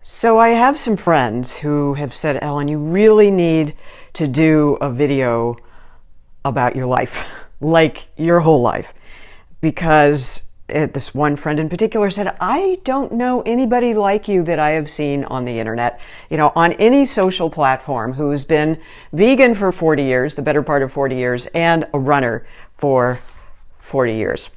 So I have some friends who have said, Ellen, you really need to do a video about your life, like your whole life, because this one friend in particular said, I don't know anybody like you that I have seen on the internet, on any social platform, who's been vegan for 40 years, the better part of 40 years, and a runner for 40 years.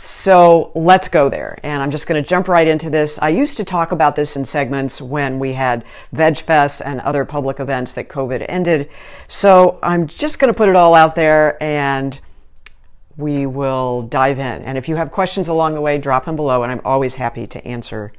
So let's go there. And I'm just going to jump right into this. I used to talk about this in segments when we had Veg Fest and other public events that COVID ended. So I'm just going to put it all out there and we will dive in. And if you have questions along the way, drop them below. And I'm always happy to answer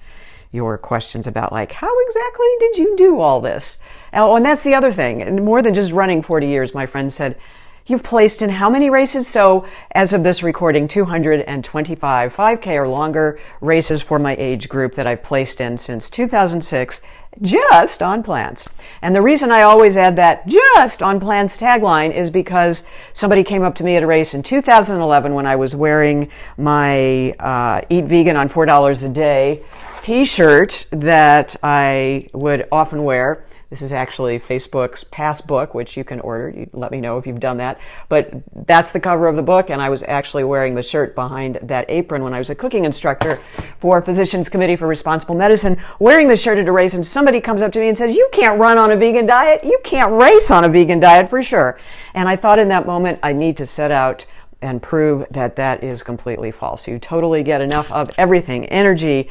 your questions about how exactly did you do all this? Oh, and that's the other thing. And more than just running 40 years, my friend said, you've placed in how many races? So as of this recording, 225 5K or longer races for my age group that I've placed in since 2006, just on plants. And the reason I always add that just on plants tagline is because somebody came up to me at a race in 2011 when I was wearing my Eat Vegan on $4 a day t-shirt that I would often wear. This is actually Facebook's past book, which you can order. You let me know if you've done that. But that's the cover of the book, and I was actually wearing the shirt behind that apron when I was a cooking instructor for Physicians Committee for Responsible Medicine, wearing the shirt at a race, and somebody comes up to me and says, you can't run on a vegan diet. You can't race on a vegan diet for sure. And I thought in that moment, I need to set out and prove that that is completely false. You totally get enough of everything, energy,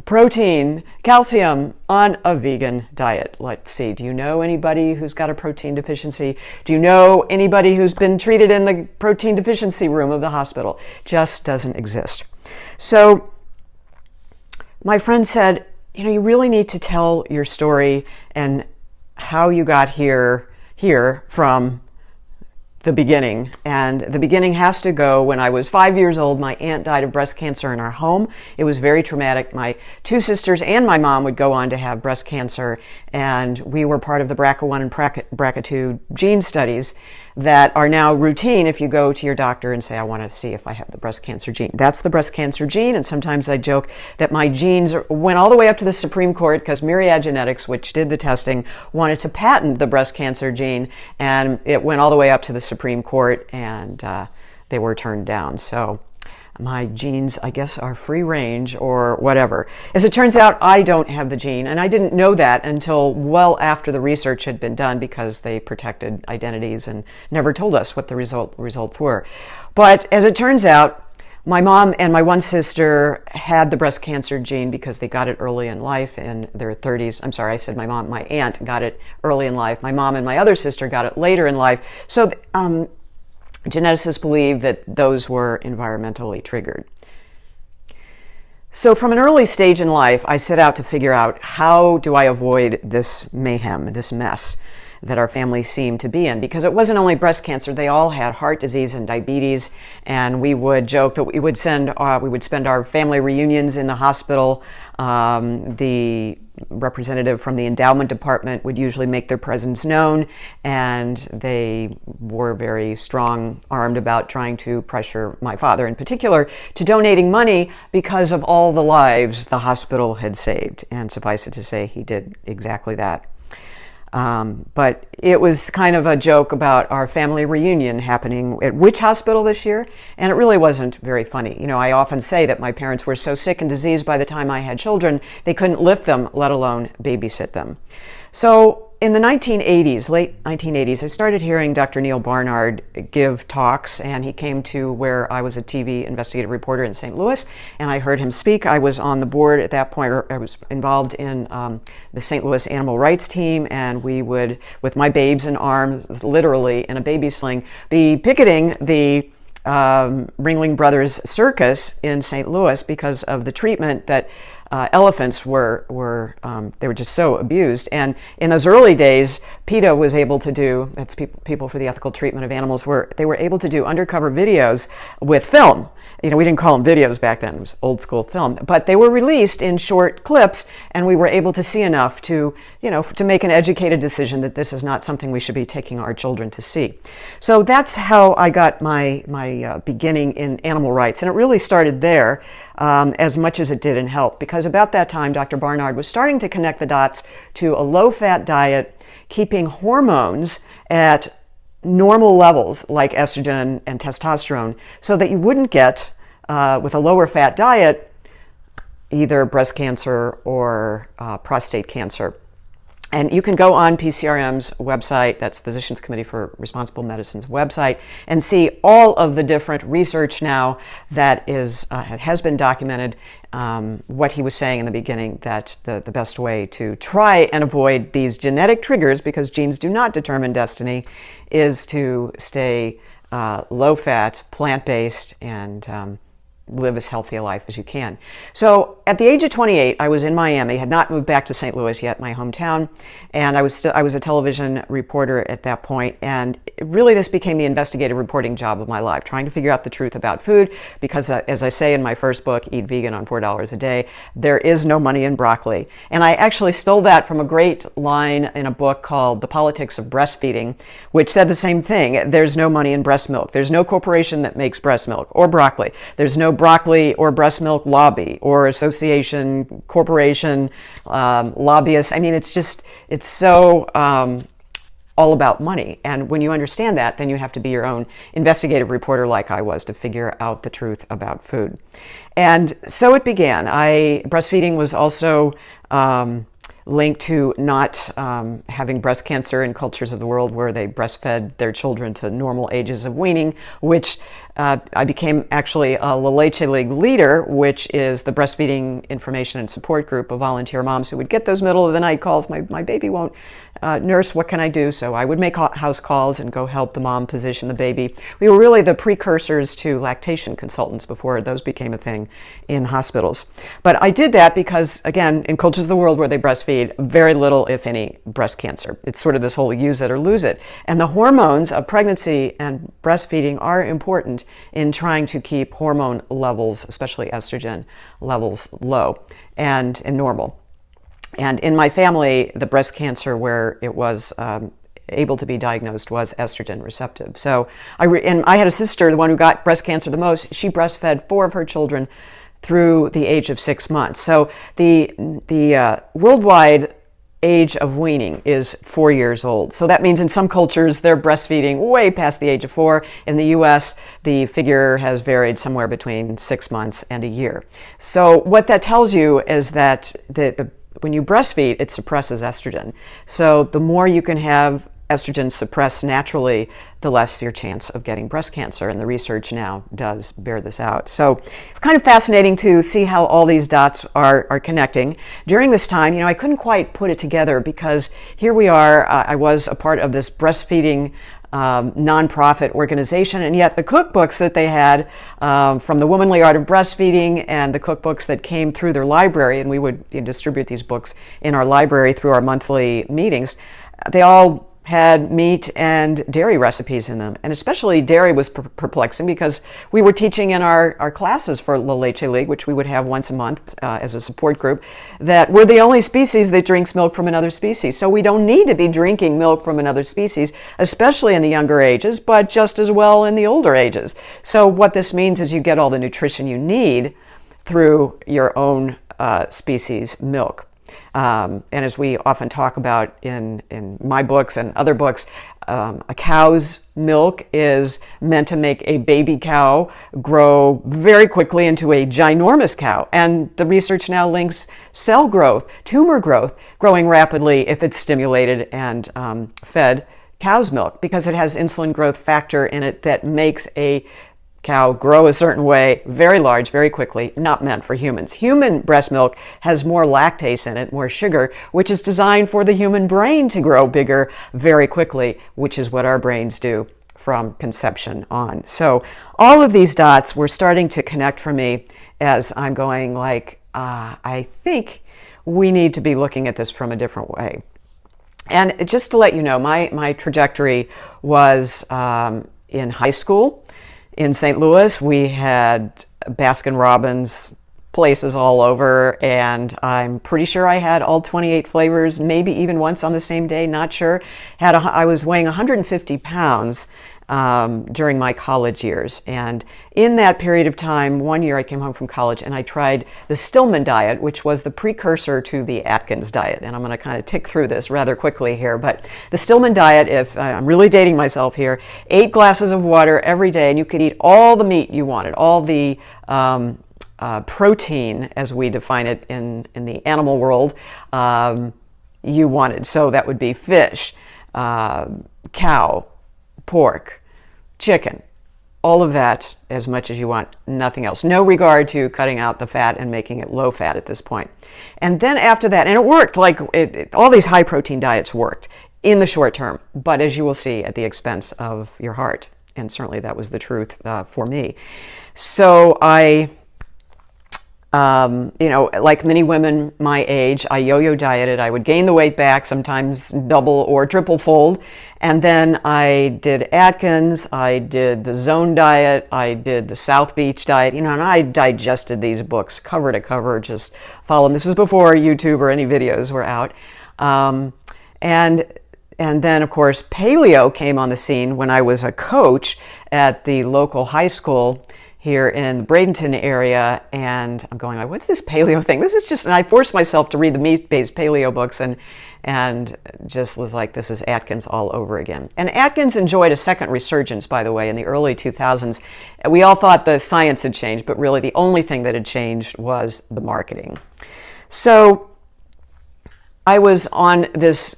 protein, calcium on a vegan diet. Let's see. Do you know anybody who's got a protein deficiency? Do you know anybody who's been treated in the protein deficiency room of the hospital? Just doesn't exist. So my friend said, you really need to tell your story and how you got here from the beginning. And the beginning has to go when I was 5 years old. My aunt died of breast cancer in our home. It was very traumatic. My two sisters and my mom would go on to have breast cancer, and we were part of the BRCA1 and BRCA2 gene studies that are now routine if you go to your doctor and say, I want to see if I have the breast cancer gene. That's the breast cancer gene, and sometimes I joke that my genes went all the way up to the Supreme Court because Myriad Genetics, which did the testing, wanted to patent the breast cancer gene, and it went all the way up to the Supreme Court, and they were turned down. So my genes, I guess, are free range or whatever. As it turns out, I don't have the gene, and I didn't know that until well after the research had been done because they protected identities and never told us what the results were. But as it turns out, my mom and my one sister had the breast cancer gene because they got it early in life in their 30s. I'm sorry, I said my mom. My aunt got it early in life. My mom and my other sister got it later in life. So geneticists believe that those were environmentally triggered. So from an early stage in life, I set out to figure out how do I avoid this mayhem, this mess that our family seemed to be in, because it wasn't only breast cancer. They all had heart disease and diabetes, and we would joke that we would spend our family reunions in the hospital. The representative from the endowment department would usually make their presence known, and they were very strong-armed about trying to pressure my father in particular to donating money because of all the lives the hospital had saved. And suffice it to say, he did exactly that. But it was kind of a joke about our family reunion happening at which hospital this year, and it really wasn't very funny. I often say that my parents were so sick and diseased by the time I had children, they couldn't lift them, let alone babysit them. So in the 1980s, late 1980s, I started hearing Dr. Neil Barnard give talks, and he came to where I was a TV investigative reporter in St. Louis, and I heard him speak. I was on the board at that point, or I was involved in the St. Louis animal rights team, and we would, with my babes in arms, literally in a baby sling, be picketing the Ringling Brothers Circus in St. Louis because of the treatment that elephants were they were just so abused. And in those early days, PETA was able to do, that's People for the Ethical Treatment of Animals, they were able to do undercover videos with film. We didn't call them videos back then, it was old school film, but they were released in short clips, and we were able to see enough to make an educated decision that this is not something we should be taking our children to see. So that's how I got my beginning in animal rights, and it really started there as much as it did in health, because because about that time, Dr. Barnard was starting to connect the dots to a low-fat diet, keeping hormones at normal levels like estrogen and testosterone, so that you wouldn't get, with a lower fat diet, either breast cancer or prostate cancer. And you can go on PCRM's website, that's Physicians Committee for Responsible Medicine's website, and see all of the different research now that has been documented, what he was saying in the beginning, that the best way to try and avoid these genetic triggers, because genes do not determine destiny, is to stay low-fat, plant-based, and live as healthy a life as you can. So at the age of 28, I was in Miami, had not moved back to St. Louis yet, my hometown, and I was a television reporter at that point, and really this became the investigative reporting job of my life, trying to figure out the truth about food, because as I say in my first book, Eat Vegan on $4 a Day, there is no money in broccoli. And I actually stole that from a great line in a book called The Politics of Breastfeeding, which said the same thing. There's no money in breast milk. There's no corporation that makes breast milk or broccoli. There's no broccoli or breast milk lobby or association, corporation, lobbyists. I mean, it's so all about money. And when you understand that, then you have to be your own investigative reporter like I was to figure out the truth about food. And so it began. Breastfeeding was also linked to not having breast cancer in cultures of the world where they breastfed their children to normal ages of weaning, which I became actually a La Leche League leader, which is the breastfeeding information and support group of volunteer moms who would get those middle of the night calls. My baby won't nurse, what can I do? So I would make house calls and go help the mom position the baby. We were really the precursors to lactation consultants before those became a thing in hospitals. But I did that because, again, in cultures of the world where they breastfeed, very little, if any, breast cancer. It's sort of this whole use it or lose it. And the hormones of pregnancy and breastfeeding are important in trying to keep hormone levels, especially estrogen levels, low and normal. And in my family, the breast cancer where it was able to be diagnosed was estrogen receptive. So I had a sister, the one who got breast cancer the most. She breastfed 4 of her children through the age of 6 months. So the worldwide age of weaning is 4 years old. So that means in some cultures they're breastfeeding way past the age of 4. In the US, the figure has varied somewhere between 6 months and a year. So what that tells you is that when you breastfeed, it suppresses estrogen. So the more you can have estrogen suppressed naturally, the less your chance of getting breast cancer. And the research now does bear this out. So kind of fascinating to see how all these dots are connecting. During this time, I couldn't quite put it together because here we are, I was a part of this breastfeeding nonprofit organization, and yet the cookbooks that they had from the Womanly Art of Breastfeeding and the cookbooks that came through their library, and we would distribute these books in our library through our monthly meetings, they all had meat and dairy recipes in them. And especially dairy was perplexing because we were teaching in our classes for La Leche League, which we would have once a month as a support group, that we're the only species that drinks milk from another species. So we don't need to be drinking milk from another species, especially in the younger ages, but just as well in the older ages. So what this means is you get all the nutrition you need through your own species milk. And as we often talk about in my books and other books, a cow's milk is meant to make a baby cow grow very quickly into a ginormous cow. And the research now links cell growth, tumor growth, growing rapidly if it's stimulated and fed cow's milk, because it has insulin growth factor in it that makes a cow grow a certain way, very large, very quickly, not meant for humans. Human breast milk has more lactase in it, more sugar, which is designed for the human brain to grow bigger very quickly, which is what our brains do from conception on. So all of these dots were starting to connect for me as I'm going like, I think we need to be looking at this from a different way. And just to let you know, my trajectory was in high school. In St. Louis, we had Baskin-Robbins places all over, and I'm pretty sure I had all 28 flavors, maybe even once on the same day, not sure. I was weighing 150 pounds during my college years. And in that period of time, one year I came home from college and I tried the Stillman diet, which was the precursor to the Atkins diet. And I'm going to kind of tick through this rather quickly here. But the Stillman diet, if I'm really dating myself here, 8 glasses of water every day, and you could eat all the meat you wanted, all the protein, as we define it in the animal world, you wanted. So that would be fish, cow, pork, chicken, all of that as much as you want, nothing else. No regard to cutting out the fat and making it low fat at this point. And then after that, and it worked, like all these high protein diets worked in the short term, but as you will see, at the expense of your heart. And certainly that was the truth for me. So I, like many women my age, I yo-yo dieted. I would gain the weight back, sometimes double or triple fold. And then I did Atkins, I did the Zone diet, I did the South Beach diet, and I digested these books cover to cover, just follow them. This was before YouTube or any videos were out. And then, of course, paleo came on the scene when I was a coach at the local high school here in the Bradenton area, and I'm going like, what's this paleo thing? This is just, and I forced myself to read the meat-based paleo books and just was like, this is Atkins all over again. And Atkins enjoyed a second resurgence, by the way, in the early 2000s. We all thought the science had changed, but really the only thing that had changed was the marketing. So I was on this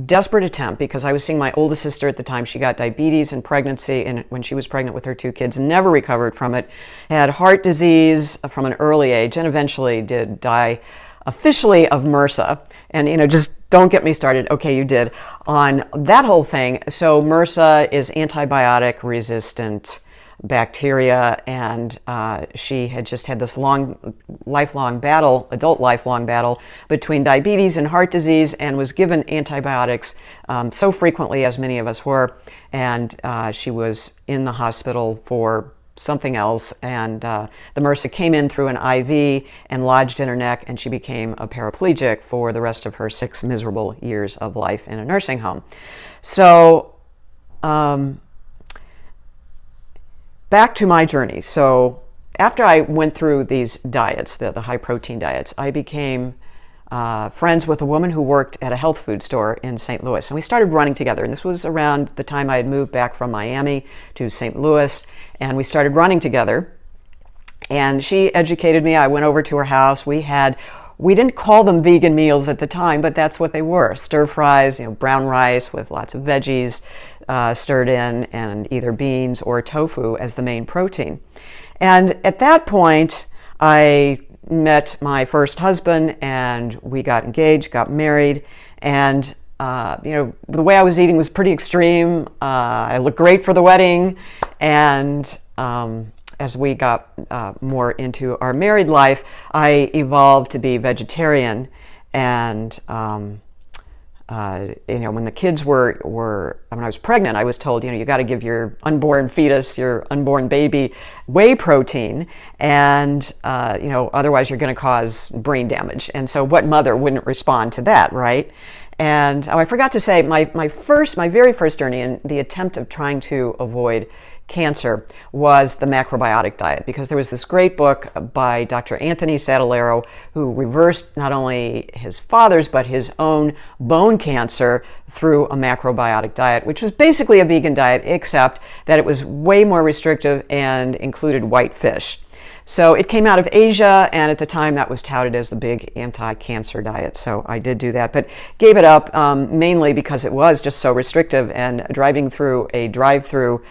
desperate attempt because I was seeing my oldest sister at the time. She got diabetes in pregnancy, and when she was pregnant with her 2 kids, never recovered from it, had heart disease from an early age, and eventually did die officially of MRSA. And just don't get me started, okay, you did, on that whole thing. So MRSA is antibiotic resistant bacteria, and she had just had this lifelong battle, adult lifelong battle between diabetes and heart disease, and was given antibiotics so frequently, as many of us were, and she was in the hospital for something else, and the MRSA came in through an IV and lodged in her neck, and she became a paraplegic for the rest of her 6 miserable years of life in a nursing home. So back to my journey. So after I went through these diets, the high protein diets, I became friends with a woman who worked at a health food store in St. Louis. And we started running together. And this was around the time I had moved back from Miami to St. Louis. And we started running together. And she educated me. I went over to her house. We didn't call them vegan meals at the time, but that's what they were. Stir fries, brown rice with lots of veggies stirred in, and either beans or tofu as the main protein. And at that point, I met my first husband, and we got engaged, got married, and the way I was eating was pretty extreme. I looked great for the wedding, and as we got more into our married life, I evolved to be vegetarian. And when the kids when I was pregnant, I was told, you got to give your unborn fetus, your unborn baby, whey protein, and otherwise you're going to cause brain damage. And so, what mother wouldn't respond to that, right? And I forgot to say, my very first journey in the attempt of trying to avoid cancer was the macrobiotic diet, because there was this great book by Dr. Anthony Sadalero, who reversed not only his father's but his own bone cancer through a macrobiotic diet, which was basically a vegan diet, except that it was way more restrictive and included white fish. So it came out of Asia, and at the time that was touted as the big anti-cancer diet. So I did do that, but gave it up mainly because it was just so restrictive. And driving through a drive-through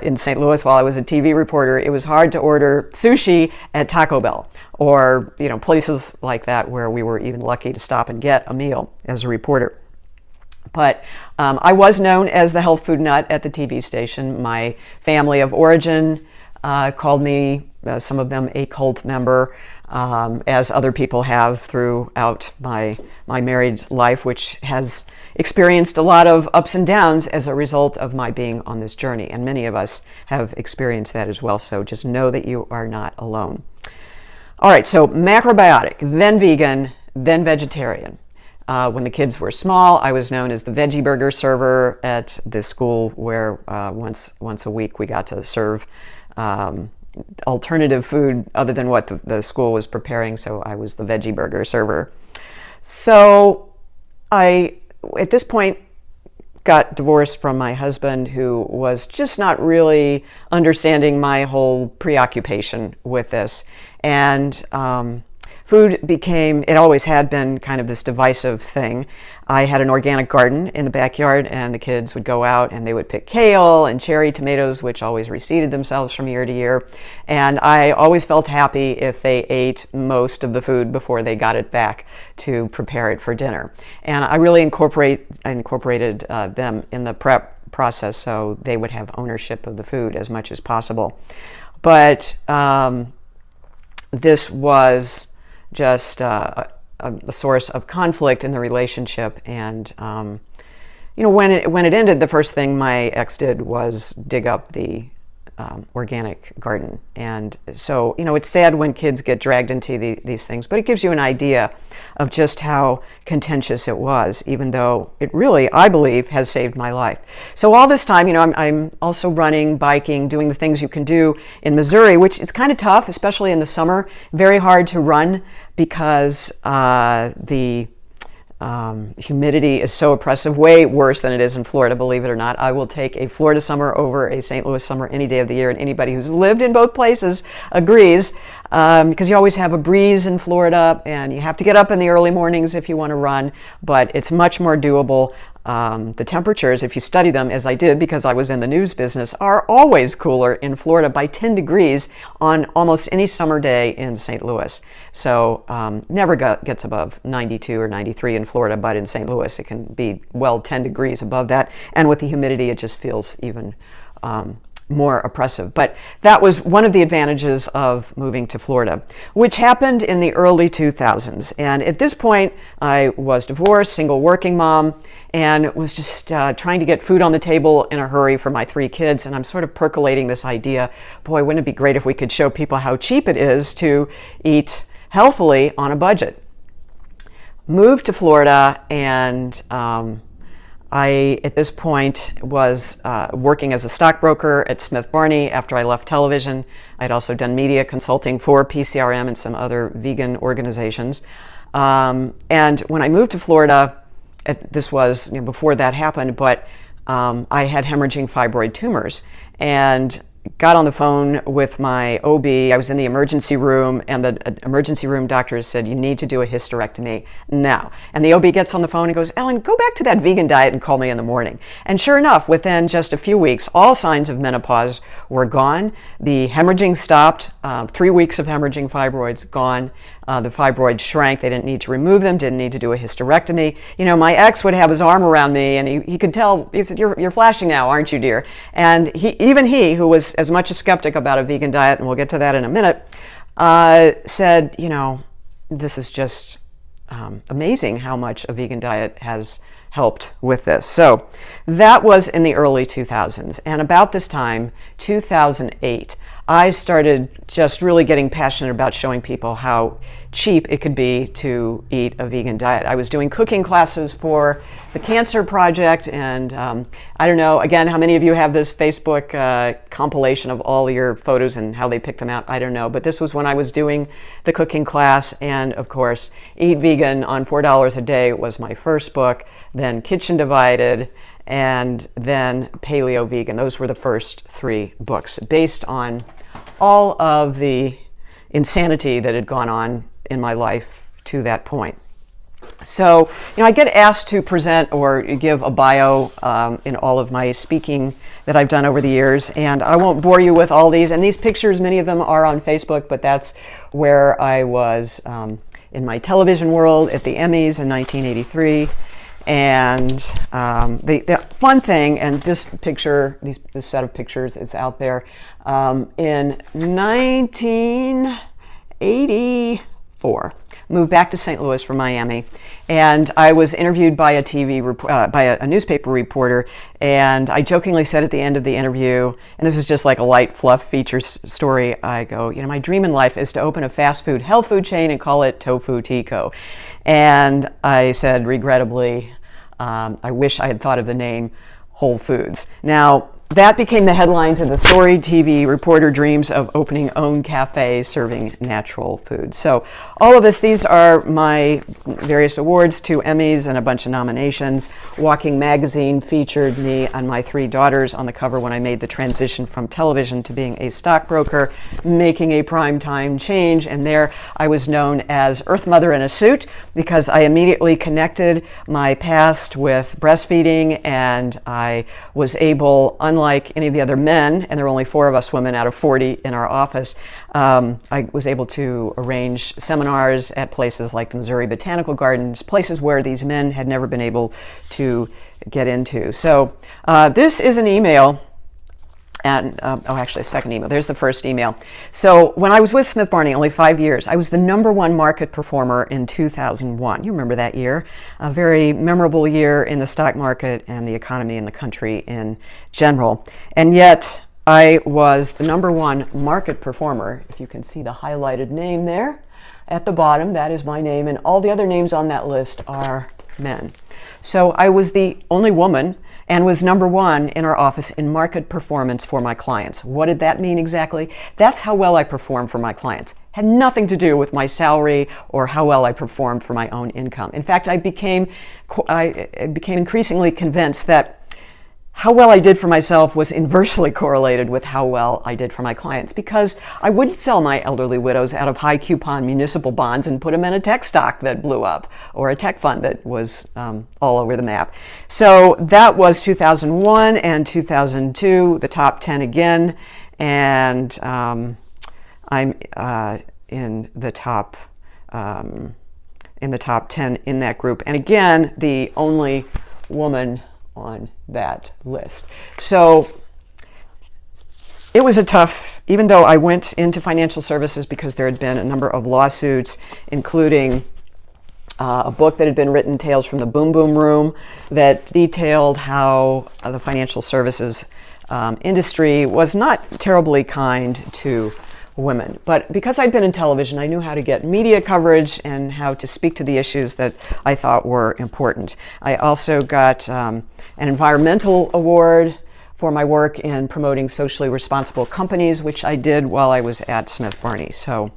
in St. Louis while I was a TV reporter, it was hard to order sushi at Taco Bell or places like that where we were even lucky to stop and get a meal as a reporter. But I was known as the health food nut at the TV station. My family of origin called me, some of them, a cult member, as other people have throughout my married life, which has experienced a lot of ups and downs as a result of my being on this journey. And many of us have experienced that as well. So just know that you are not alone. All right, so macrobiotic, then vegan, then vegetarian. When the kids were small, I was known as the veggie burger server at the school where once a week we got to serve alternative food other than what the school was preparing, so I was the veggie burger server. So I, at this point, got divorced from my husband, who was just not really understanding my whole preoccupation with this. And food became, it always had been kind of this divisive thing. I had an organic garden in the backyard, and the kids would go out and they would pick kale and cherry tomatoes, which always reseeded themselves from year to year. And I always felt happy if they ate most of the food before they got it back to prepare it for dinner. And I really incorporated them in the prep process so they would have ownership of the food as much as possible. But this was just a source of conflict in the relationship. And when it ended, the first thing my ex did was dig up the organic garden. And so, it's sad when kids get dragged into these things, but it gives you an idea of just how contentious it was, even though it really, I believe, has saved my life. So all this time, I'm also running, biking, doing the things you can do in Missouri, which is kind of tough, especially in the summer. Very hard to run because the humidity is so oppressive, way worse than it is in Florida, believe it or not. I will take a Florida summer over a St. Louis summer any day of the year, and anybody who's lived in both places agrees, because you always have a breeze in Florida, and you have to get up in the early mornings if you want to run, but it's much more doable. The temperatures, if you study them, as I did because I was in the news business, are always cooler in Florida by 10 degrees on almost any summer day in St. Louis. So never gets above 92 or 93 in Florida, but in St. Louis it can be well 10 degrees above that. And with the humidity, it just feels even more oppressive. But that was one of the advantages of moving to Florida, which happened in the early 2000s. And at this point, I was divorced, single working mom, and was just trying to get food on the table in a hurry for my 3 kids. And I'm sort of percolating this idea, boy, wouldn't it be great if we could show people how cheap it is to eat healthily on a budget. Moved to Florida, and I, at this point, was working as a stockbroker at Smith Barney after I left television. I'd also done media consulting for PCRM and some other vegan organizations. And when I moved to Florida, this was before that happened, but I had hemorrhaging fibroid tumors. And got on the phone with my OB. I was in the emergency room, and the emergency room doctor said, you need to do a hysterectomy now. And the OB gets on the phone and goes, Ellen, go back to that vegan diet and call me in the morning. And sure enough, within just a few weeks, all signs of menopause were gone. The hemorrhaging stopped, 3 weeks of hemorrhaging fibroids gone. The fibroids shrank. They didn't need to remove them, didn't need to do a hysterectomy. My ex would have his arm around me, and he could tell, he said, you're flashing now, aren't you, dear? And even he, who was as much a skeptic about a vegan diet, and we'll get to that in a minute, said, this is just amazing how much a vegan diet has helped with this. So that was in the early 2000s. And about this time, 2008, I started just really getting passionate about showing people how cheap it could be to eat a vegan diet. I was doing cooking classes for the Cancer Project, and I don't know, again, how many of you have this Facebook compilation of all your photos and how they pick them out? I don't know, but this was when I was doing the cooking class, and of course, Eat Vegan on $4 a Day was my first book, then Kitchen Divided, and then Paleo Vegan. Those were the first 3 books based on all of the insanity that had gone on in my life to that point. So, I get asked to present or give a bio in all of my speaking that I've done over the years, and I won't bore you with all these. And these pictures, many of them are on Facebook, but that's where I was in my television world at the Emmys in 1983. And the fun thing, and this picture, this set of pictures is out there, in 1984, moved back to St. Louis from Miami, and I was interviewed by a newspaper reporter, and I jokingly said at the end of the interview, and this is just like a light fluff feature story, I go, my dream in life is to open a fast food health food chain and call it Tofu Tico. And I said, regrettably, I wish I had thought of the name Whole Foods. Now, that became the headline to the story. TV reporter dreams of opening own cafe serving natural food. So all of this, these are my various awards, 2 Emmys and a bunch of nominations. Walking Magazine featured me and my 3 daughters on the cover when I made the transition from television to being a stockbroker, making a primetime change. And there I was known as Earth Mother in a Suit because I immediately connected my past with breastfeeding, and I was able, unlike any of the other men, and there were only 4 of us women out of 40 in our office, I was able to arrange seminars at places like the Missouri Botanical Gardens, places where these men had never been able to get into. So this is an email, and actually a second email. There's the first email. So when I was with Smith Barney, only 5 years, I was the #1 market performer in 2001. You remember that year? A very memorable year in the stock market and the economy in the country in general. And yet I was the #1 market performer. If you can see the highlighted name there at the bottom, that is my name, and all the other names on that list are men. So I was the only woman and was #1 in our office in market performance for my clients. What did that mean exactly? That's how well I performed for my clients. Had nothing to do with my salary or how well I performed for my own income. In fact, I became increasingly convinced that how well I did for myself was inversely correlated with how well I did for my clients, because I wouldn't sell my elderly widows out of high coupon municipal bonds and put them in a tech stock that blew up or a tech fund that was all over the map. So that was 2001 and 2002, the top 10 again, and I'm in the top 10 in that group, and again the only woman on that list. So it was a tough, even though I went into financial services because there had been a number of lawsuits, including a book that had been written, Tales from the Boom Boom Room, that detailed how the financial services industry was not terribly kind to women. But because I'd been in television, I knew how to get media coverage and how to speak to the issues that I thought were important. I also got an environmental award for my work in promoting socially responsible companies, which I did while I was at Smith Barney. So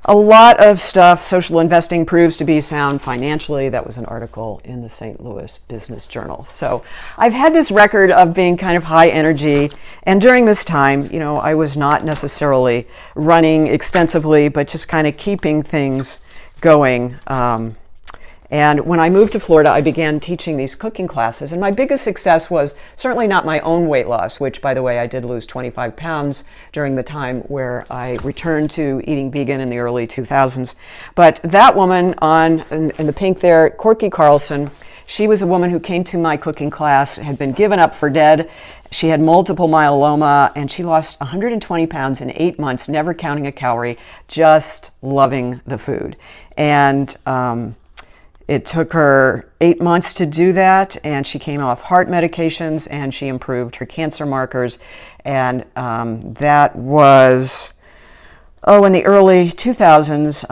a lot of stuff. Social investing proves to be sound financially. That was an article in the St. Louis Business Journal. So I've had this record of being kind of high energy. And during this time, I was not necessarily running extensively, but just kind of keeping things going. And when I moved to Florida, I began teaching these cooking classes. And my biggest success was certainly not my own weight loss, which, by the way, I did lose 25 pounds during the time where I returned to eating vegan in the early 2000s. But that woman in the pink there, Corky Carlson, she was a woman who came to my cooking class, had been given up for dead. She had multiple myeloma, and she lost 120 pounds in 8 months, never counting a calorie, just loving the food. And it took her 8 months to do that, and she came off heart medications, and she improved her cancer markers. And that was, in the early 2000s,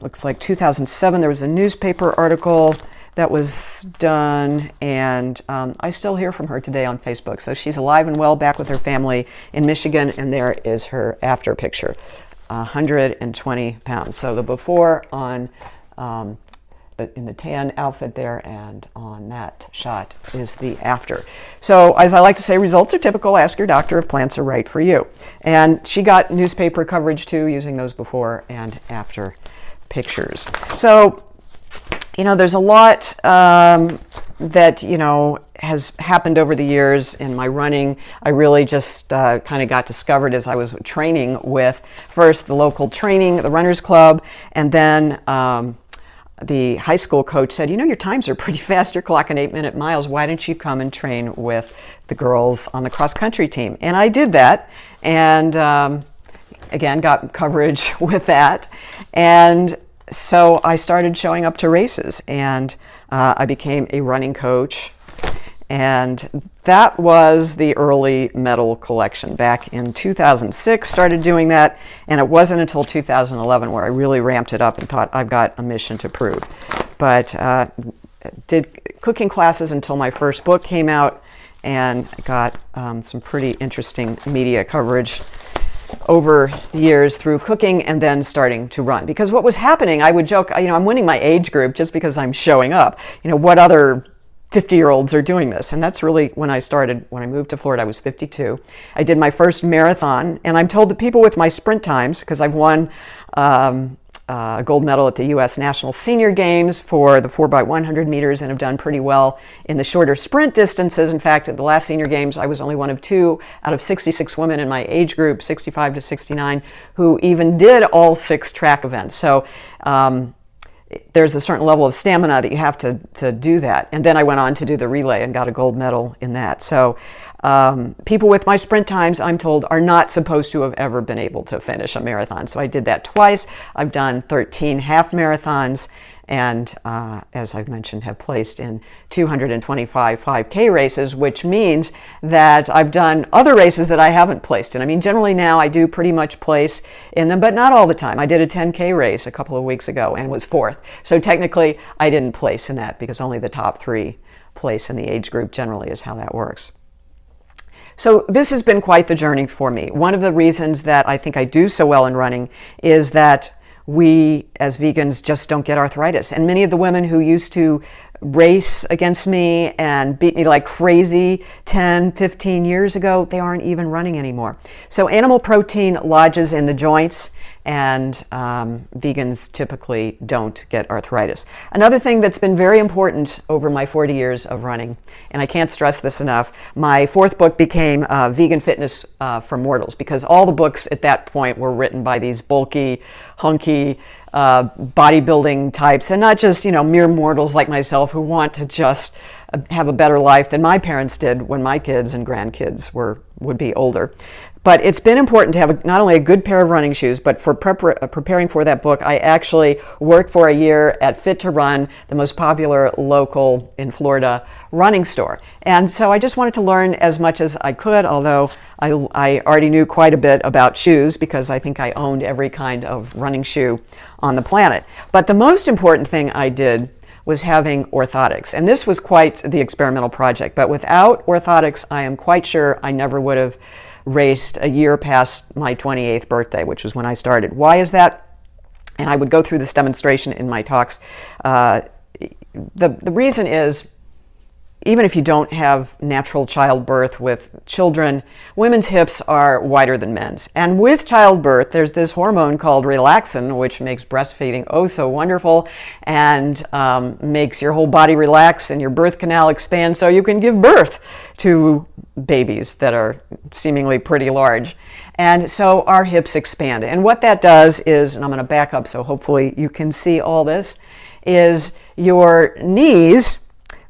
looks like 2007, there was a newspaper article that was done, and I still hear from her today on Facebook. So she's alive and well, back with her family in Michigan, and there is her after picture, 120 pounds. So the before on in the tan outfit there, and on that shot is the after. So as I like to say, results are typical. Ask your doctor if plants are right for you. And she got newspaper coverage too, using those before and after pictures. So, there's a lot that, has happened over the years in my running. I really just kind of got discovered as I was training with first the local training, the Runners Club, and then the high school coach said, your times are pretty fast. You're clocking 8-minute miles. Why don't you come and train with the girls on the cross-country team? And I did that, and again, got coverage with that. And So I started showing up to races, and I became a running coach. And that was the early medal collection. Back in 2006, started doing that, and it wasn't until 2011 where I really ramped it up and thought, I've got a mission to prove. But did cooking classes until my first book came out, and got some pretty interesting media coverage over the years through cooking, and then starting to run. Because what was happening, I would joke, I'm winning my age group just because I'm showing up. What other 50-year-olds are doing this? And that's really when I started. When I moved to Florida, I was 52. I did my first marathon, and I'm told that people with my sprint times, because I've won a gold medal at the U.S. National Senior Games for the 4x100 meters, and have done pretty well in the shorter sprint distances. In fact, at the last Senior Games, I was only one of 2 out of 66 women in my age group, 65 to 69, who even did all 6 track events. So there's a certain level of stamina that you have to do that. And then I went on to do the relay and got a gold medal in that. So people with my sprint times, I'm told, are not supposed to have ever been able to finish a marathon. So I did that twice. I've done 13 half marathons, and as I've mentioned, have placed in 225 5K races, which means that I've done other races that I haven't placed in. Generally now I do pretty much place in them, but not all the time. I did a 10K race a couple of weeks ago and was 4th. So technically I didn't place in that, because only the top 3 place in the age group generally is how that works. So this has been quite the journey for me. One of the reasons that I think I do so well in running is that we as vegans just don't get arthritis. And many of the women who used to race against me and beat me like crazy 10, 15 years ago, they aren't even running anymore. So animal protein lodges in the joints, and vegans typically don't get arthritis. Another thing that's been very important over my 40 years of running, and I can't stress this enough, my 4th book became Vegan Fitness for Mortals, because all the books at that point were written by these bulky, hunky, bodybuilding types, and not just mere mortals like myself who want to just have a better life than my parents did when my kids and grandkids would be older. But it's been important to have not only a good pair of running shoes, but for preparing for that book, I actually worked for a year at Fit to Run, the most popular local in Florida running store. And so I just wanted to learn as much as I could, although I already knew quite a bit about shoes, because I think I owned every kind of running shoe on the planet. But the most important thing I did was having orthotics. And this was quite the experimental project. But without orthotics, I am quite sure I never would have raced a year past my 28th birthday, which was when I started. Why is that? And I would go through this demonstration in my talks. The reason is, even if you don't have natural childbirth with children, women's hips are wider than men's. And with childbirth, there's this hormone called relaxin, which makes breastfeeding oh so wonderful, and makes your whole body relax and your birth canal expand so you can give birth to babies that are seemingly pretty large. And so our hips expand. And what that does is, and I'm going to back up so hopefully you can see all this, is your knees,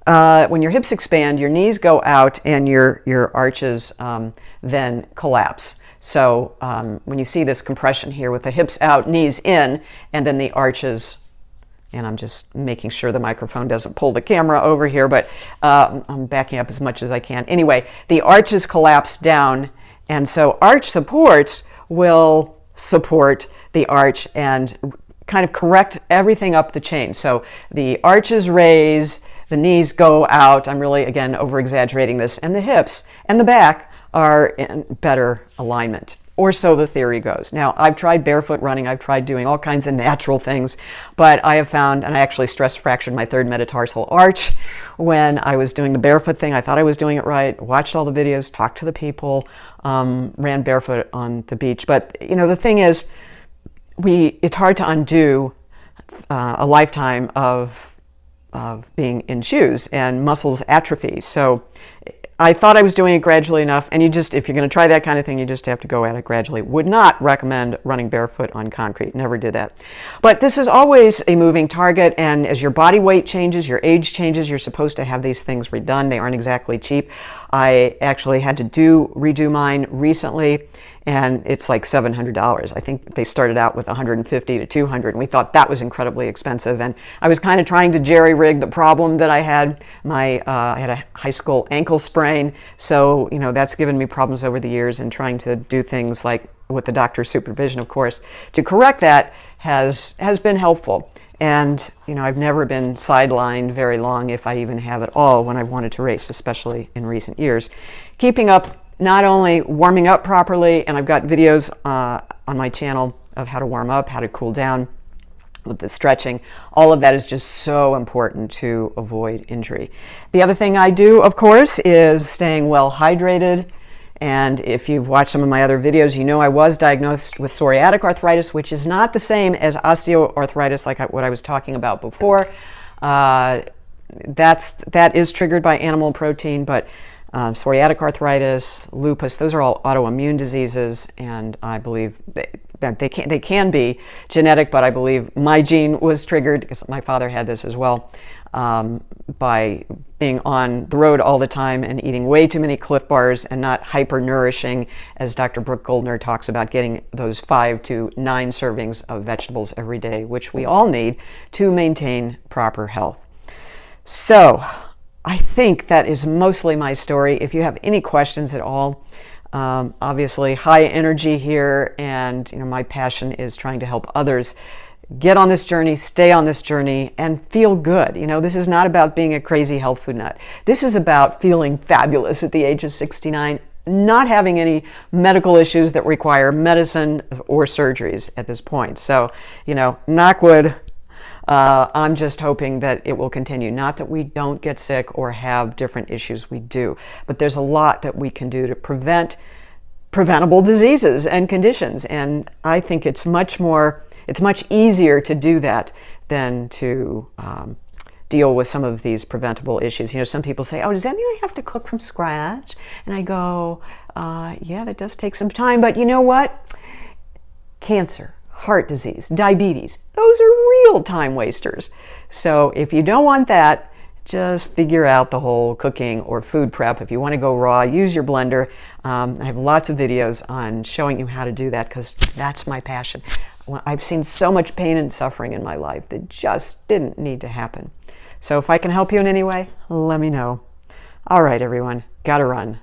when your hips expand, your knees go out and your arches then collapse. So when you see this compression here with the hips out, knees in, and then the arches, and I'm just making sure the microphone doesn't pull the camera over here, but I'm backing up as much as I can. Anyway, the arches collapse down, and so arch supports will support the arch and kind of correct everything up the chain. So the arches raise, the knees go out, I'm really, again, over-exaggerating this, and the hips and the back are in better alignment. Or so the theory goes. Now, I've tried barefoot running, I've tried doing all kinds of natural things, but I have found, and I actually stress fractured my 3rd metatarsal arch when I was doing the barefoot thing. I thought I was doing it right, watched all the videos, talked to the people, ran barefoot on the beach. But, the thing is, it's hard to undo a lifetime of being in shoes, and muscles atrophy. So I thought I was doing it gradually enough, and if you're going to try that kind of thing, you just have to go at it gradually. Would not recommend running barefoot on concrete. Never did that. But this is always a moving target, and as your body weight changes, your age changes, you're supposed to have these things redone. They aren't exactly cheap. I actually had to redo mine recently, and it's like $700. I think they started out with $150 to $200, and we thought that was incredibly expensive. And I was kind of trying to jerry-rig the problem that I had. I had a high school ankle sprain, so that's given me problems over the years, and trying to do things like with the doctor's supervision, of course, to correct that has been helpful. And I've never been sidelined very long, if I even have at all, when I've wanted to race, especially in recent years. Keeping up, not only warming up properly, and I've got videos on my channel of how to warm up, how to cool down with the stretching. All of that is just so important to avoid injury. The other thing I do, of course, is staying well hydrated. And if you've watched some of my other videos, I was diagnosed with psoriatic arthritis, which is not the same as osteoarthritis like what I was talking about before. That is triggered by animal protein, but psoriatic arthritis, lupus, those are all autoimmune diseases, and I believe they can be genetic, but I believe my gene was triggered, because my father had this as well, by being on the road all the time and eating way too many Cliff Bars and not hyper-nourishing, as Dr. Brooke Goldner talks about, getting those 5 to 9 servings of vegetables every day, which we all need to maintain proper health. So I think that is mostly my story. If you have any questions at all, obviously high energy here, and my passion is trying to help others get on this journey, stay on this journey, and feel good. This is not about being a crazy health food nut. This is about feeling fabulous at the age of 69, not having any medical issues that require medicine or surgeries at this point. So, knock wood. I'm just hoping that it will continue. Not that we don't get sick or have different issues, we do. But there's a lot that we can do to prevent preventable diseases and conditions. And I think it's much easier to do that than to deal with some of these preventable issues. Some people say, oh, does that mean I have to cook from scratch? And I go, yeah, that does take some time. But you know what? Cancer, heart disease, diabetes, those are real time wasters. So if you don't want that, just figure out the whole cooking or food prep. If you want to go raw, use your blender. I have lots of videos on showing you how to do that, because that's my passion. I've seen so much pain and suffering in my life that just didn't need to happen. So if I can help you in any way, let me know. All right, everyone, gotta run.